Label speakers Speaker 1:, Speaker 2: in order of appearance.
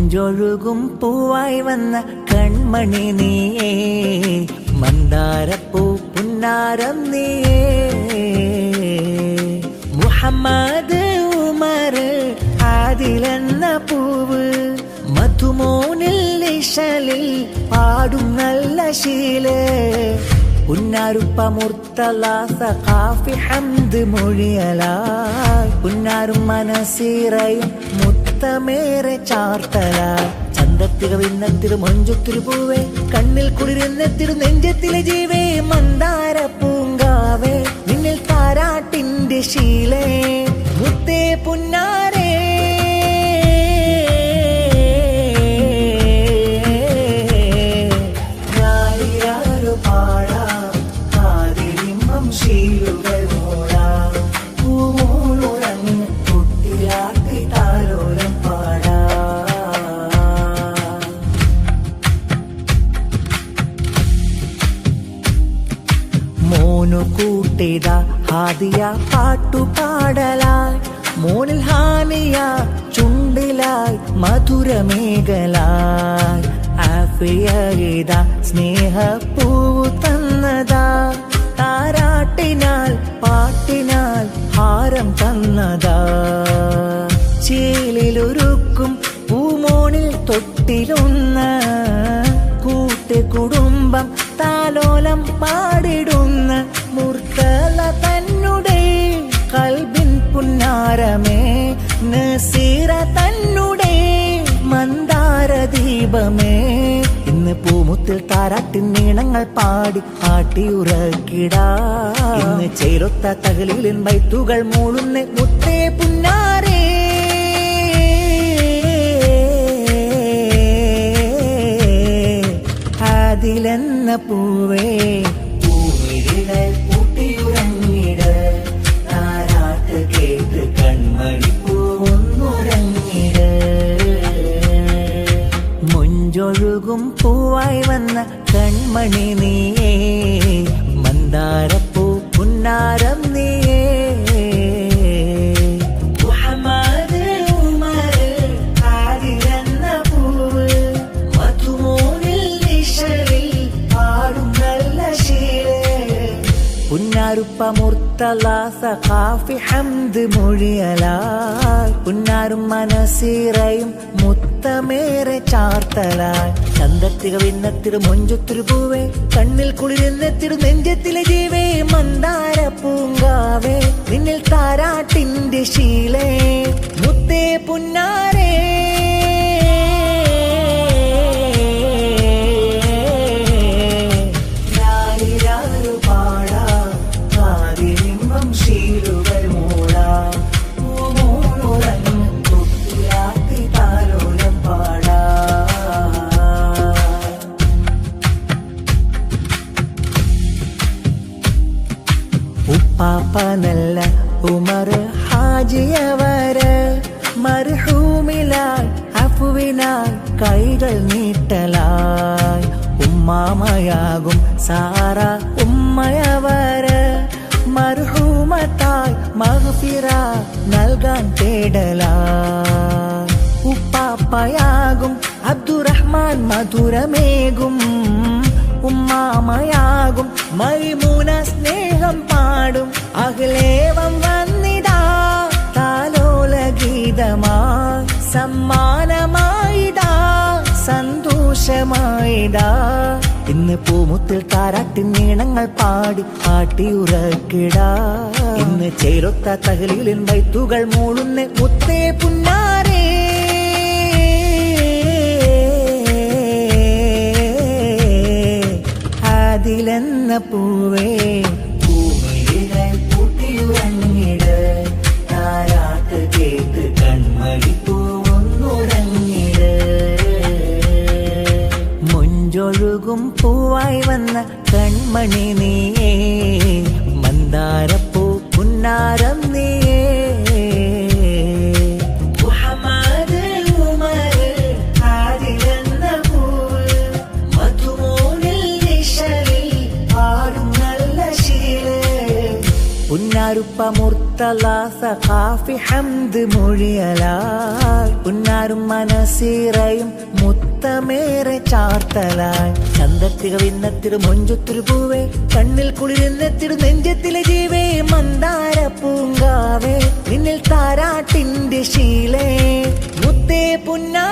Speaker 1: മുഞ്ചൊഴുകും പൂവായി വന്ന കൺമണി നീയേ, മന്ദാരപ്പൂ പുന്നാരം നീയേ. മുഹമ്മദ് ഉമർ ആദിലെന്ന പൂവ്, മധുമോനിൽ നിശലിൽ പാടും നല്ല ശീലേ. പുന്നാരുപ്പ മുർത്തല സഖാഫി ഹംദ് മൊഴിയലായി, പുന്നാരും മനസ്സിറയും മുത്തമേറെ ചാർത്തലായി. ചന്തത്തിക വിന്നത്തിരു മൊഞ്ചൊത്തിരു പൂവേ, കണ്ണിൽ കുളിരുന്നെത്തിരു നെഞ്ചത്തിലെ ജീവേ. മന്ദാര പൂങ്കാവേ, നിന്നിൽ താരാട്ടിന്റെ ശീലേ. മുത്തേ പുന്നാരേ കൂട്ടിത ഹാദിയ പാട്ടുപാടലായി, മോനിൽ ഹാനിയ ചുണ്ടിലായി മധുരമേഖലായി. ആഫിയത സ്നേഹപ്പൂവു തന്നതാ, താരാട്ടിനാൽ പാട്ടിനാൽ ഹാരം തന്നതാ. ചേലിലൊരുക്കും പൂമോണിൽ തൊട്ടിരുന്ന കൂട്ടുകുടുംബം താലോലം പാടിടുന്ന മുർത്തല തന്നുടെ കൽബിൻ പുന്നാരമേ. നസീറ തന്നുടെ മന്ദാര ദീപമേ. ഇന്ന് പൂമുത്തിൽ താരാട്ടിൻ നീണങ്ങൾ പാടി ആട്ടിയുറക്കിടാ. ഇന്ന് ചേരൊത്ത തകലിലിൻ ബൈത്തുകൾ മൂളുന്ന മുത്തേ പുന്നാരേ. ആദിലെന്ന പൂവേ, പൂമിഴികൾ പൂട്ടിയുറങ്ങിട്, താരാട്ട് കേട്ട് കൺമണിപ്പൂ ഒന്നുറങ്ങിട്. മുഞ്ചൊഴുകും പൂവായി വന്ന കൺമണി നീയേ, മന്ദാരപ്പൂ പുന്നാരം നീയേ. പുന്നാരുപ്പ മുർത്തല സഖാഫി ഹംദ് മൊഴിയലായി, പുന്നാരും മനസ്സിറയും മുത്തമേറെ ചാർത്തലായി. ചന്തത്തിക വിന്നത്തിരു മൊഞ്ചൊത്തിരു പൂവേ, കണ്ണിൽ കുളിരുന്നെത്തിരു നെഞ്ചത്തിലെ ജീവേ. മന്ദാര പൂങ്കാവേ, നിന്നിൽ താരാട്ടിന്റെ ശീലേ. മുത്തേ പുന്നാരേ പാപ്പനല്ല ഉമർ ഹാജിയവര്, മർഹൂമിലായി അഫുവിനായി കൈകൾ നീട്ടലായി. ഉമ്മാമയാകും സാറ ഉമ്മയവര്, മർഹൂമത്തായി മഗ്ഫിറ നൽകാൻ തേടലായി. ഉപ്പാപ്പയാകും അബ്ദുറഹ്മാൻ മധുരമേകും, ഉമ്മാമയാകും മൈമൂന സ്നേഹം പാടും. അഖിലേവം വന്നിതാ താലോല ഗീതമായി, സമ്മാനമായിതാ സന്തോഷമായിതാ. ഇന്ന് പൂമുത്തിൽ താരാട്ടിൻ നീണങ്ങൾ പാടി ആട്ടിയുറക്കിടാ. ഇന്ന് ചേരൊത്ത തഹലീലിൻ ബൈത്തുകൾ മൂളുന്ന മുത്തേ പുന്നാരേ. ആദിലെന്ന പൂവേ, പൂമിഴികൾ പൂട്ടിയുറങ്ങിട്, താരാട്ട് കേട്ട് കൺമണിപ്പൂ ഒന്നുറങ്ങിട്. മുഞ്ചൊഴുകും പൂവായി വന്ന കൺമണി നീയേ, മന്ദാരപ്പൂ പുന്നാരം നീയേ. പുന്നാരുപ്പ മുർത്തല സഖാഫി ഹംദ് മൊഴിയലായി പുന്നാരും മനസീറയും മുത്തമേറെ ചാർത്തലായി ചന്തത്തിക വിന്നത്തിരു മൊഞ്ചൊത്തിരു പൂവേ കണ്ണിൽ കുളിരുന്നെത്തിരു നെഞ്ചത്തിലെ ജീവേ മന്ദാര പൂങ്കാവേ നിന്നിൽ താരാട്ടിന്റെ ശീലേ മുത്തേ പുന്നാ